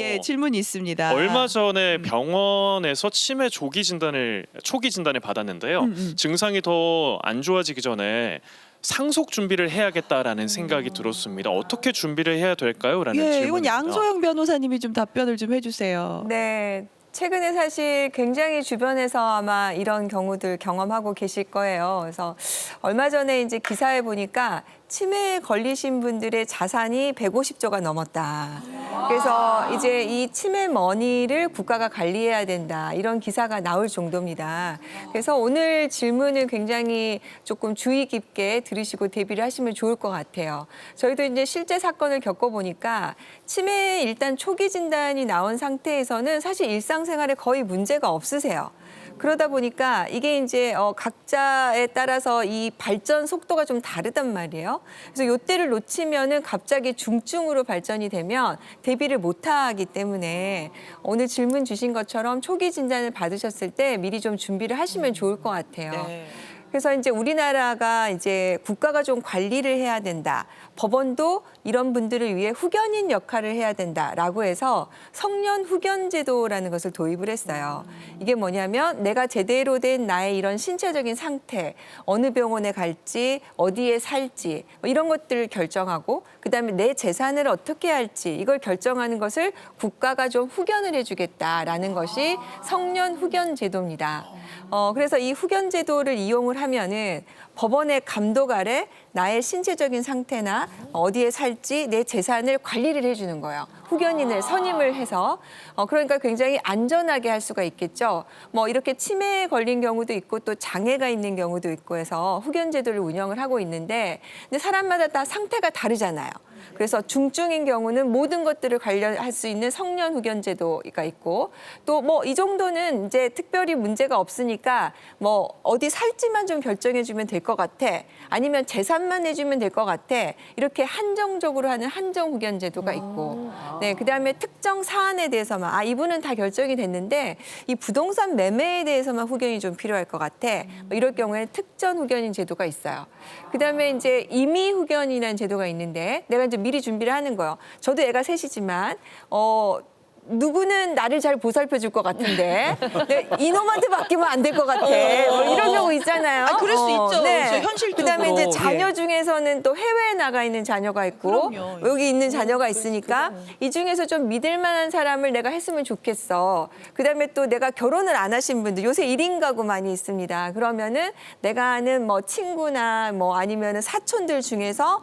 예, 질문이 있습니다. 얼마 전에 병원에서 치매 초기 진단을 받았는데요. 증상이 더 안 좋아지기 전에 상속 준비를 해야겠다라는 생각이 들었습니다. 어떻게 준비를 해야 될까요? 라는 예, 이건 질문입니다. 양소영 변호사님이 좀 답변을 좀 해주세요. 네. 최근에 사실 굉장히 주변에서 아마 이런 경우들 경험하고 계실 거예요. 그래서 얼마 전에 이제 기사에 보니까 치매에 걸리신 분들의 자산이 150조가 넘었다. 그래서 이제 이 치매 머니를 국가가 관리해야 된다. 이런 기사가 나올 정도입니다. 그래서 오늘 질문을 굉장히 조금 주의 깊게 들으시고 대비를 하시면 좋을 것 같아요. 저희도 이제 실제 사건을 겪어보니까 치매 일단 초기 진단이 나온 상태에서는 사실 일상생활에 거의 문제가 없으세요. 그러다 보니까 이게 이제 각자에 따라서 이 발전 속도가 좀 다르단 말이에요. 그래서 요때를 놓치면은 갑자기 중증으로 발전이 되면 대비를 못하기 때문에 오늘 질문 주신 것처럼 초기 진단을 받으셨을 때 미리 좀 준비를 하시면 좋을 것 같아요. 네. 그래서 이제 우리나라가 이제 국가가 좀 관리를 해야 된다. 법원도 이런 분들을 위해 후견인 역할을 해야 된다라고 해서 성년 후견 제도라는 것을 도입을 했어요. 이게 뭐냐면 내가 제대로 된 나의 이런 신체적인 상태, 어느 병원에 갈지, 어디에 살지 뭐 이런 것들을 결정하고 그다음에 내 재산을 어떻게 할지 이걸 결정하는 것을 국가가 좀 후견을 해주겠다라는 것이 성년 후견 제도입니다. 그래서 이 후견 제도를 이용을 하면은 법원의 감독 아래 나의 신체적인 상태나 어디에 살지 내 재산을 관리를 해주는 거예요. 후견인을 선임을 해서 그러니까 굉장히 안전하게 할 수가 있겠죠. 뭐 이렇게 치매에 걸린 경우도 있고 또 장애가 있는 경우도 있고 해서 후견 제도를 운영을 하고 있는데 근데 사람마다 다 상태가 다르잖아요. 그래서 중증인 경우는 모든 것들을 관련할 수 있는 성년 후견 제도가 있고 또 뭐 이 정도는 이제 특별히 문제가 없으니까 뭐 어디 살지만 좀 결정해 주면 될 것 같아. 아니면 재산만 해주면 될 것 같아. 이렇게 한정적으로 하는 한정 후견 제도가 있고 네, 그다음에 특정 사안에 대해서만 이분은 다 결정이 됐는데 이 부동산 매매에 대해서만 후견이 좀 필요할 것 같아. 뭐 이럴 경우에는 특전 후견인 제도가 있어요. 그다음에 이제 임의 후견이라는 제도가 있는데 내가 이제 미리 준비를 하는 거예요. 저도 애가 셋이지만 누구는 나를 잘 보살펴 줄 것 같은데 이놈한테 맡기면 안 될 것 같아. 뭐 이런 경우 있잖아요. 그럴 수 있죠. 네. 현실적으로. 그다음에 이제 자녀 예. 중에서는 또 해외에 나가 있는 자녀가 있고 그럼요. 여기 있는 자녀가 있으니까 이 중에서 좀 믿을 만한 사람을 내가 했으면 좋겠어. 그다음에 또 내가 결혼을 안 하신 분들 요새 1인 가구 많이 있습니다. 그러면은 내가 아는 뭐 친구나 뭐 아니면은 사촌들 중에서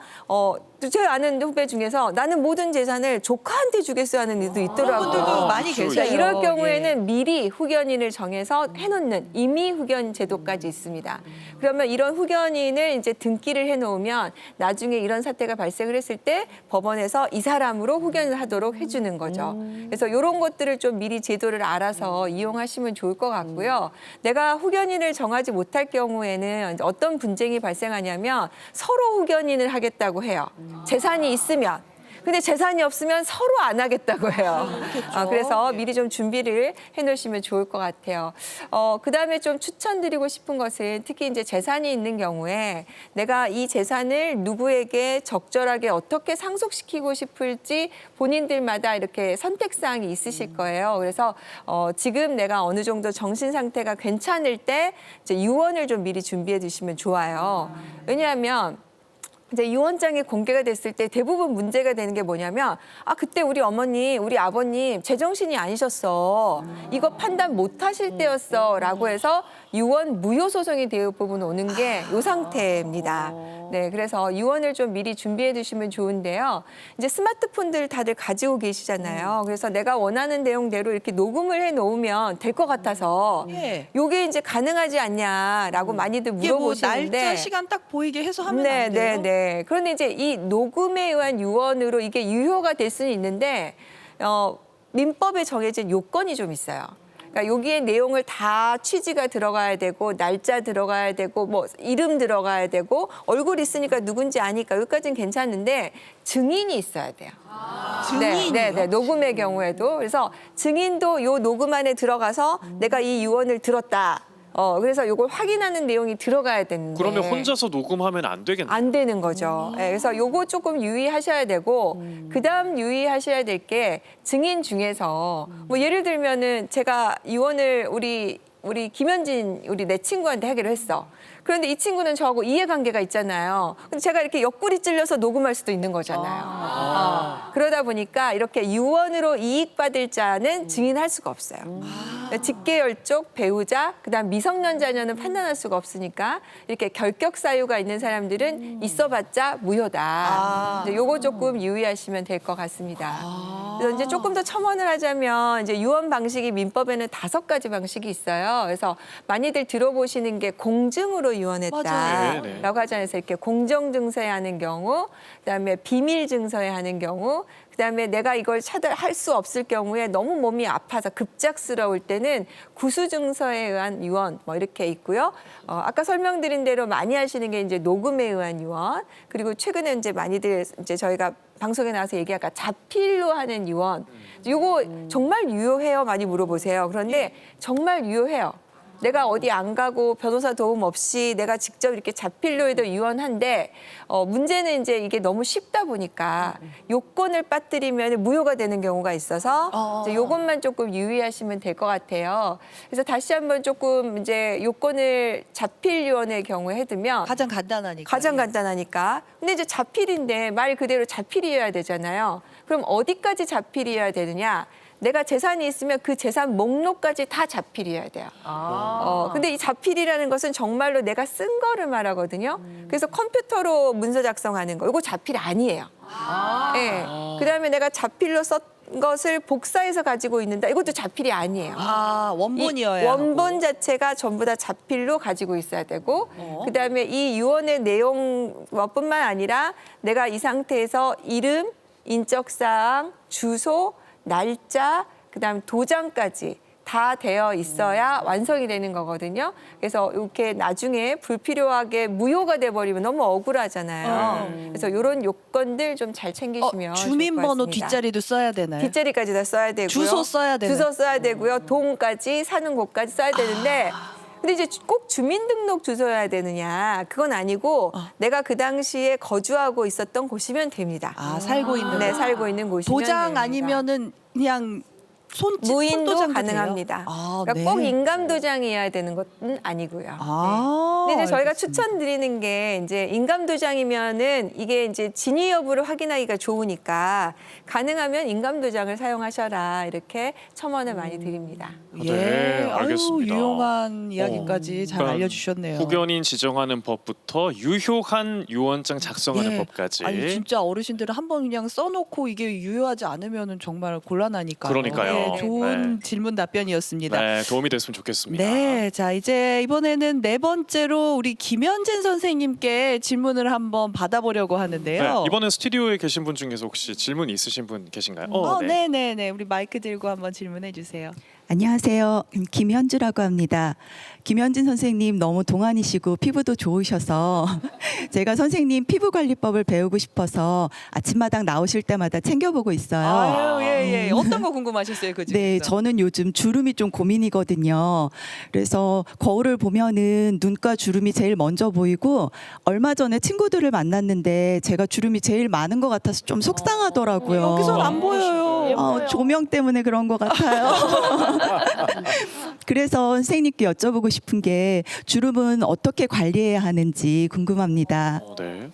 제가 아는 후배 중에서 나는 모든 재산을 조카한테 주겠어 하는 일도 있더라고요. 분들도 많이 계세요. 그러니까 이럴 경우에는 미리 후견인을 정해서 해놓는 임의 후견 제도까지 있습니다. 그러면 이런 후견인을 이제 등기를 해놓으면 나중에 이런 사태가 발생을 했을 때 법원에서 이 사람으로 후견을 하도록 해주는 거죠. 그래서 이런 것들을 좀 미리 제도를 알아서 이용하시면 좋을 것 같고요. 내가 후견인을 정하지 못할 경우에는 어떤 분쟁이 발생하냐면 서로 후견인을 하겠다고 해요. 재산이 있으면. 근데 재산이 없으면 서로 안 하겠다고 해요. 그래서 미리 좀 준비를 해놓으시면 좋을 것 같아요. 그다음에 좀 추천드리고 싶은 것은 특히 이제 재산이 있는 경우에 내가 이 재산을 누구에게 적절하게 어떻게 상속시키고 싶을지 본인들마다 이렇게 선택사항이 있으실 거예요. 그래서 지금 내가 어느 정도 정신 상태가 괜찮을 때 이제 유언을 좀 미리 준비해 두시면 좋아요. 왜냐하면 이제 유언장이 공개가 됐을 때 대부분 문제가 되는 게 뭐냐면 그때 우리 어머니, 우리 아버님 제정신이 아니셨어. 이거 판단 못 하실 때였어. 라고 해서 유언 무효 소송이 대부분 오는 게 이 상태입니다. 네, 그래서 유언을 좀 미리 준비해 두시면 좋은데요. 이제 스마트폰들 다들 가지고 계시잖아요. 그래서 내가 원하는 내용대로 이렇게 녹음을 해 놓으면 될 것 같아서 예. 이게 이제 가능하지 않냐라고 많이들 이게 뭐 물어보시는데 날짜 시간 딱 보이게 해서 하면 네, 안 돼요? 네. 그런데 이제 이 녹음에 의한 유언으로 이게 유효가 될 수는 있는데 민법에 정해진 요건이 좀 있어요. 그러니까 여기에 내용을 다 취지가 들어가야 되고 날짜 들어가야 되고 뭐 이름 들어가야 되고 얼굴 있으니까 누군지 아니까 여기까지는 괜찮은데 증인이 있어야 돼요. 증인이요? 네, 녹음의 경우에도 그래서 증인도 요 녹음 안에 들어가서 내가 이 유언을 들었다. 그래서 이걸 확인하는 내용이 들어가야 되는데 그러면 혼자서 녹음하면 안 되겠네요. 안 되는 거죠. 그래서 요거 조금 유의하셔야 되고 그다음 유의하셔야 될 게 증인 중에서 뭐 예를 들면은 제가 유언을 우리 김현진 우리 내 친구한테 하기로 했어. 그런데 이 친구는 저하고 이해관계가 있잖아요. 근데 제가 이렇게 옆구리 찔려서 녹음할 수도 있는 거잖아요. 그러다 보니까 이렇게 유언으로 이익받을 자는 증인할 수가 없어요. 직계열족, 배우자, 그다음 미성년 자녀는 판단할 수가 없으니까 이렇게 결격 사유가 있는 사람들은 있어봤자 무효다. 이제 요거 조금 유의하시면 될 것 같습니다. 그래서 이제 조금 더 첨언을 하자면 이제 유언 방식이 민법에는 5가지 방식이 있어요. 그래서 많이들 들어보시는 게 공증으로 유언했다라고 네네. 하잖아요. 그래서 이렇게 공정 증서에 하는 경우, 그다음에 비밀 증서에 하는 경우, 그다음에 내가 이걸 할 수 없을 경우에 너무 몸이 아파서 급작스러울 때는 구수 증서에 의한 유언 뭐 이렇게 있고요. 아까 설명드린 대로 많이 하시는 게 이제 녹음에 의한 유언, 그리고 최근에 이제 많이들 이제 저희가 방송에 나와서 얘기할까 자필로 하는 유언. 이거 정말 유효해요? 많이 물어보세요. 그런데 정말 유효해요. 내가 어디 안 가고 변호사 도움 없이 내가 직접 이렇게 자필로 해도 유언한데 문제는 이제 이게 너무 쉽다 보니까 요건을 빠뜨리면 무효가 되는 경우가 있어서 이제 요것만 조금 유의하시면 될 것 같아요. 그래서 다시 한번 조금 이제 요건을 자필 유언의 경우에 해두면 가장 간단하니까. 가장 간단하니까. 근데 이제 자필인데 말 그대로 자필이어야 되잖아요. 그럼 어디까지 자필이어야 되느냐? 내가 재산이 있으면 그 재산 목록까지 다 자필이어야 돼요. 근데 이 자필이라는 것은 정말로 내가 쓴 거를 말하거든요. 그래서 컴퓨터로 문서 작성하는 거, 이거 자필 아니에요. 네. 그다음에 내가 자필로 썼 것을 복사해서 가지고 있는다. 이것도 자필이 아니에요. 원본이어야 이 원본 자체가 전부 다 자필로 가지고 있어야 되고 그다음에 이 유언의 내용뿐만 아니라 내가 이 상태에서 이름, 인적사항, 주소, 날짜, 그다음 도장까지 다 되어 있어야 완성이 되는 거거든요. 그래서 이렇게 나중에 불필요하게 무효가 돼버리면 너무 억울하잖아요. 그래서 이런 요건들 좀 잘 챙기시면 주민번호 좋을 것 같습니다. 뒷자리도 써야 되나요? 뒷자리까지 다 써야 되고요. 주소 써야 되나요? 주소 써야 되고요. 동까지 사는 곳까지 써야 되는데 근데 이제 꼭 주민등록 주소여야 되느냐 그건 아니고 내가 그 당시에 거주하고 있었던 곳이면 됩니다. 살고 있는 네, 곳. 살고 있는 곳이면 도장 됩니다. 아니면은 그냥 무인도 손도장도 가능합니다. 돼요? 그러니까 꼭 인감 도장이어야 되는 것은 아니고요. 근데 이제 저희가 추천드리는 게 이제 인감 도장이면은 이게 이제 진위 여부를 확인하기가 좋으니까 가능하면 인감 도장을 사용하셔라 이렇게 첨언을 많이 드립니다. 네, 알겠습니다. 유용한 이야기까지 잘 그러니까 알려주셨네요. 후견인 지정하는 법부터 유효한 유언장 작성하는 예. 법까지. 아니 진짜 어르신들은 한번 그냥 써놓고 이게 유효하지 않으면은 정말 곤란하니까요. 그러니까요. 좋은 네. 질문 답변이었습니다. 네, 도움이 됐으면 좋겠습니다. 네, 자 이제 이번에는 4번째로 우리 김현진 선생님께 질문을 한번 받아보려고 하는데요. 네, 이번엔 스튜디오에 계신 분 중에서 혹시 질문 있으신 분 계신가요? 네, 우리 마이크 들고 한번 질문해 주세요. 안녕하세요. 김현주라고 합니다. 김현진 선생님 너무 동안이시고 피부도 좋으셔서 제가 선생님 피부관리법을 배우고 싶어서 아침마당 나오실 때마다 챙겨보고 있어요. 예. 어떤 거 궁금하셨어요, 그 중에서? 네, 저는 요즘 주름이 좀 고민이거든요. 그래서 거울을 보면은 눈가 주름이 제일 먼저 보이고 얼마 전에 친구들을 만났는데 제가 주름이 제일 많은 것 같아서 좀 속상하더라고요. 여기선 안 보여요. 조명 때문에 그런 것 같아요. 그래서 선생님께 여쭤보고 싶은 게 주름은 어떻게 관리해야 하는지 궁금합니다. 네.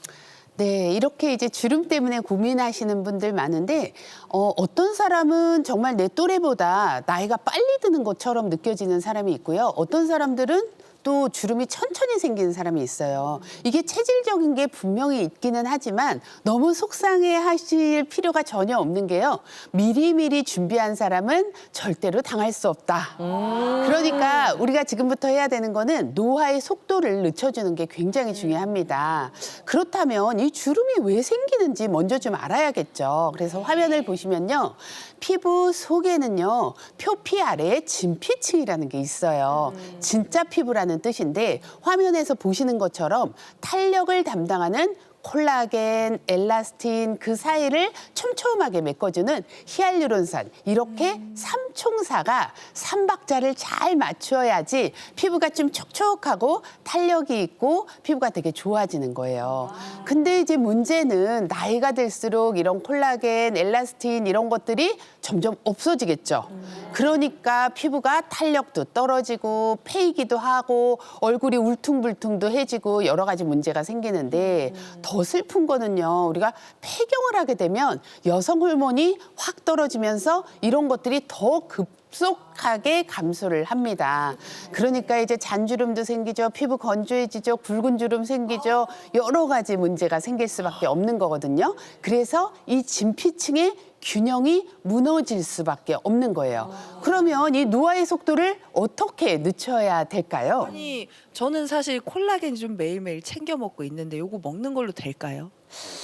네, 이렇게 이제 주름 때문에 고민하시는 분들 많은데 어떤 사람은 정말 내 또래보다 나이가 빨리 드는 것처럼 느껴지는 사람이 있고요. 어떤 사람들은 또 주름이 천천히 생기는 사람이 있어요. 이게 체질적인 게 분명히 있기는 하지만 너무 속상해 하실 필요가 전혀 없는 게요. 미리미리 준비한 사람은 절대로 당할 수 없다. 그러니까 우리가 지금부터 해야 되는 거는 노화의 속도를 늦춰주는 게 굉장히 중요합니다. 그렇다면 이 주름이 왜 생기는지 먼저 좀 알아야겠죠. 그래서 화면을 보시면요. 피부 속에는요. 표피 아래에 진피층이라는 게 있어요. 진짜 피부라는 뜻인데 화면에서 보시는 것처럼 탄력을 담당하는 콜라겐, 엘라스틴 그 사이를 촘촘하게 메꿔주는 히알루론산 이렇게 삼총사가 삼박자를 잘 맞춰야지 피부가 좀 촉촉하고 탄력이 있고 피부가 되게 좋아지는 거예요. 근데 이제 문제는 나이가 들수록 이런 콜라겐, 엘라스틴 이런 것들이 점점 없어지겠죠. 그러니까 피부가 탄력도 떨어지고 패이기도 하고 얼굴이 울퉁불퉁도 해지고 여러 가지 문제가 생기는데 더 슬픈 거는요. 우리가 폐경을 하게 되면 여성 호르몬이 확 떨어지면서 이런 것들이 더 급속하게 감소를 합니다. 그러니까 이제 잔주름도 생기죠. 피부 건조해지죠. 붉은 주름 생기죠. 여러 가지 문제가 생길 수밖에 없는 거거든요. 그래서 이 진피층의 균형이 무너질 수밖에 없는 거예요. 그러면 이 노화의 속도를 어떻게 늦춰야 될까요? 아니 저는 사실 콜라겐 좀 매일매일 챙겨 먹고 있는데 요거 먹는 걸로 될까요?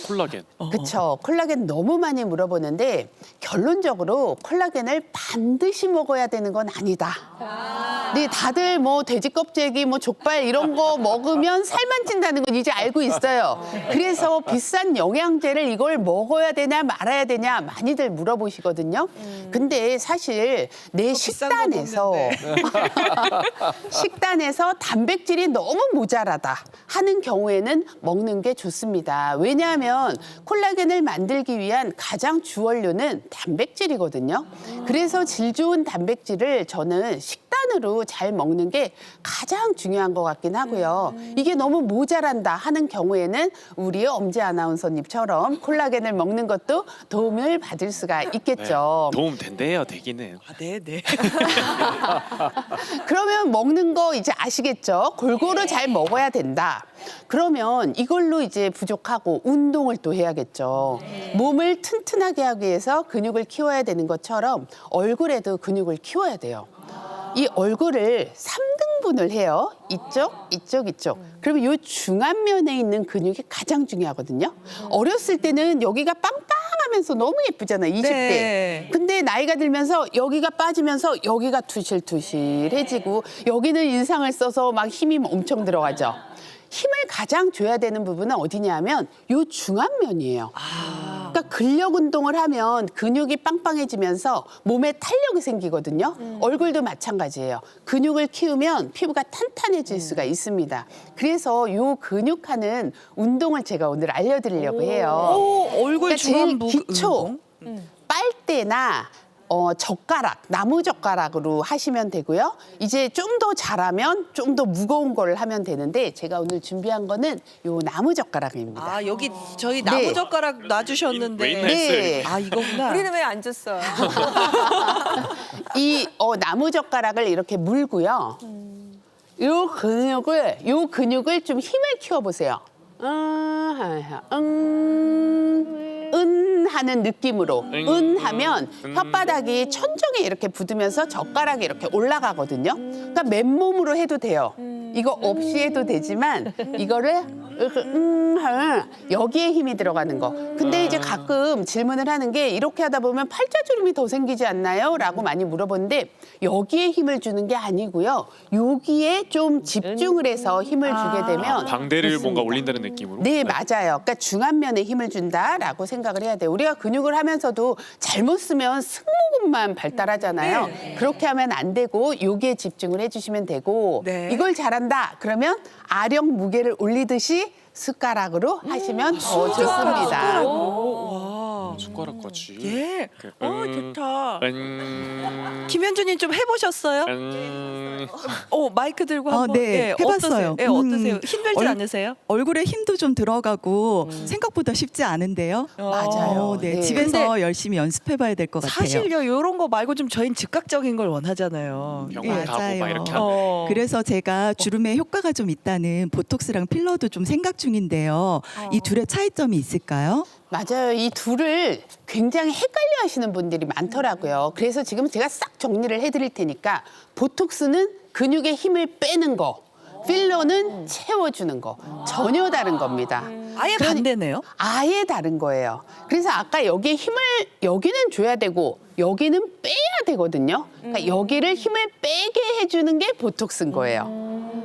콜라겐. 그렇죠. 콜라겐 너무 많이 물어보는데 결론적으로 콜라겐을 반드시 먹어야 되는 건 아니다. 네, 다들 뭐 돼지 껍데기, 뭐 족발 이런 거 먹으면 살만 찐다는 건 이제 알고 있어요. 그래서 비싼 영양제를 이걸 먹어야 되냐 말아야 되냐 많이들 물어보시거든요. 근데 사실 내 비싼 거 식단에서 식단에서 단백질이 너무 모자라다 하는 경우에는 먹는 게 좋습니다. 왜냐하면 콜라겐을 만들기 위한 가장 주원료는 단백질이거든요. 그래서 질 좋은 단백질을 저는 식단으로 잘 먹는 게 가장 중요한 것 같긴 하고요. 이게 너무 모자란다 하는 경우에는 우리 엄지 아나운서님처럼 콜라겐을 먹는 것도 도움을 받을 수가 있겠죠. 도움 된대요, 되기는. 아, 네네. 그러면 먹는 거 이제 아시겠죠? 골고루 잘 먹어야 된다. 그러면 이걸로 이제 부족하고 운동을 또 해야겠죠. 몸을 튼튼하게 하기 위해서 근육을 키워야 되는 것처럼 얼굴에도 근육을 키워야 돼요. 이 얼굴을 3등분을 해요. 이쪽, 이쪽, 이쪽. 그러면 이 중안면에 있는 근육이 가장 중요하거든요. 어렸을 때는 여기가 빵빵하면서 너무 예쁘잖아요. 20대. 네. 근데 나이가 들면서 여기가 빠지면서 여기가 투실투실해지고 여기는 인상을 써서 막 힘이 엄청 들어가죠. 힘을 가장 줘야 되는 부분은 어디냐면 요 중안면이에요. 그러니까 근력 운동을 하면 근육이 빵빵해지면서 몸에 탄력이 생기거든요. 얼굴도 마찬가지예요. 근육을 키우면 피부가 탄탄해질 수가 있습니다. 그래서 요 근육하는 운동을 제가 오늘 알려드리려고 해요. 오, 얼굴 그러니까 제일 중안부 기초 빨대나 젓가락, 나무 젓가락으로 하시면 되고요. 이제 좀 더 잘하면 좀 더 무거운 걸 하면 되는데 제가 오늘 준비한 거는 요 나무 젓가락입니다. 아 여기 저희 나무 네. 젓가락 놔주셨는데. 왜 있나 네. 아 이거구나. 우리는 왜 안 줬어요? 이 나무 젓가락을 이렇게 물고요. 요 근육을 좀 힘을 키워보세요. 하는 느낌으로 하면 혓바닥이 천정에 이렇게 붙으면서 젓가락이 이렇게 올라가거든요. 그러니까 맨몸으로 해도 돼요. 이거 없이 해도 되지만 이거를 하면 여기에 힘이 들어가는 거. 근데 이제 가끔 질문을 하는 게 이렇게 하다 보면 팔자주름이 더 생기지 않나요? 라고 많이 물어보는데 여기에 힘을 주는 게 아니고요. 여기에 좀 집중을 해서 힘을 주게 되면 방대를 좋습니다. 뭔가 올린다는 느낌으로. 네, 맞아요. 그러니까 중안면에 힘을 준다라고 생각을 해야 돼요. 우리가 근육을 하면서도 잘못 쓰면 승모근만 발달하잖아요. 그렇게 하면 안 되고 여기에 집중을 해주시면 되고 네. 이걸 잘한다. 그러면 아령 무게를 올리듯이 숟가락으로 하시면 더 좋습니다. 와. 숟가락같이. 예. 좋다. 김현주님 좀 해보셨어요? 마이크 들고 한번. 네, 해봤어요. 어떠세요? 어떠세요? 힘들지 않으세요? 얼굴에 힘도 좀 들어가고 생각보다 쉽지 않은데요. 맞아요. 네, 네. 집에서 열심히 연습해봐야 될 것 같아요. 사실요, 이런 거 말고 좀 저희는 즉각적인 걸 원하잖아요. 병원 예, 가고 막 맞아요. 이렇게 하면. 그래서 제가 주름에 효과가 좀 있다는 보톡스랑 필러도 좀 생각 중인데요. 이 둘의 차이점이 있을까요? 맞아요. 이 둘을 굉장히 헷갈려 하시는 분들이 많더라고요. 그래서 지금 제가 싹 정리를 해드릴 테니까 보톡스는 근육의 힘을 빼는 거, 필러는 채워주는 거 전혀 다른 겁니다. 아예 반대네요. 아예 다른 거예요. 그래서 아까 여기에 힘을 여기는 줘야 되고 여기는 빼야 되거든요. 그러니까 여기를 힘을 빼게 해주는 게 보톡스인 거예요.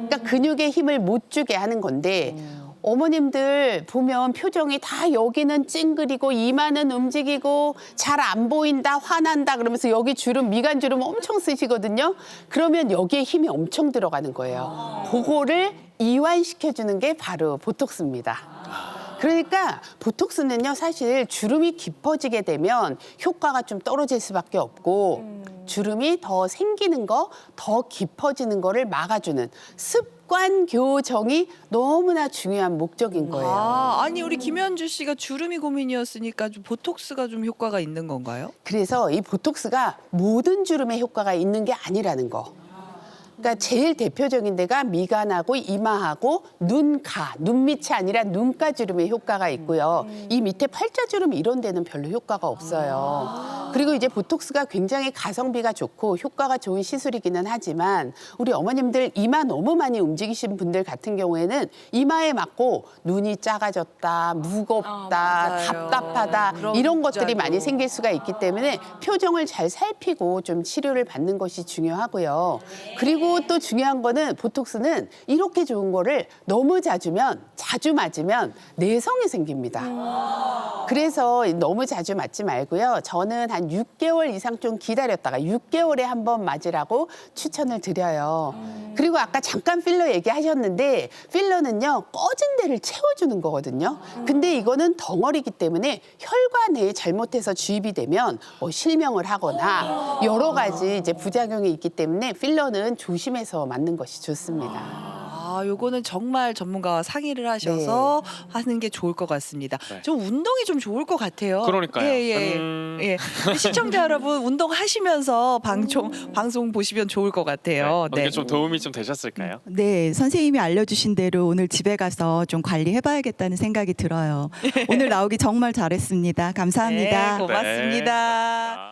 그러니까 근육에 힘을 못 주게 하는 건데 어머님들 보면 표정이 다 여기는 찡그리고 이마는 움직이고 잘 안 보인다, 화난다 그러면서 여기 주름, 미간 주름 엄청 쓰시거든요. 그러면 여기에 힘이 엄청 들어가는 거예요. 그거를 이완시켜주는 게 바로 보톡스입니다. 그러니까 보톡스는요, 사실 주름이 깊어지게 되면 효과가 좀 떨어질 수밖에 없고 주름이 더 생기는 거, 더 깊어지는 거를 막아주는 습관 교정이 너무나 중요한 목적인 거예요. 아니 우리 김현주 씨가 주름이 고민이었으니까 좀 보톡스가 좀 효과가 있는 건가요? 그래서 이 보톡스가 모든 주름에 효과가 있는 게 아니라는 거. 그러니까 제일 대표적인 데가 미간하고 이마하고 눈가, 눈 밑이 아니라 눈가 주름에 효과가 있고요. 이 밑에 팔자주름 이런 데는 별로 효과가 없어요. 그리고 이제 보톡스가 굉장히 가성비가 좋고 효과가 좋은 시술이기는 하지만 우리 어머님들 이마 너무 많이 움직이신 분들 같은 경우에는 이마에 맞고 눈이 작아졌다, 무겁다, 맞아요. 답답하다 그런 이런 것들이 부작용. 많이 생길 수가 있기 때문에 표정을 잘 살피고 좀 치료를 받는 것이 중요하고요. 그리고 또 중요한 거는 보톡스는 이렇게 좋은 거를 너무 자주 맞으면 내성이 생깁니다. 그래서 너무 자주 맞지 말고요. 저는 한 6개월 이상 좀 기다렸다가 6개월에 한 번 맞으라고 추천을 드려요. 그리고 아까 잠깐 필러 얘기하셨는데 필러는요, 꺼진 데를 채워주는 거거든요. 근데 이거는 덩어리기 때문에 혈관에 잘못해서 주입이 되면 뭐 실명을 하거나 여러 가지 이제 부작용이 있기 때문에 필러는 조심해서 맞는 것이 좋습니다. 요거는 정말 전문가와 상의를 하셔서 하는 게 좋을 것 같습니다. 네. 좀 운동이 좀 좋을 것 같아요. 그러니까요. 예. 우리 시청자 여러분 운동하시면서 방송 보시면 좋을 것 같아요. 어떻게 좀 도움이 좀 되셨을까요? 네, 선생님이 알려주신 대로 오늘 집에 가서 좀 관리해봐야겠다는 생각이 들어요. 오늘 나오기 정말 잘했습니다. 감사합니다. 네, 고맙습니다. 네, 고맙습니다.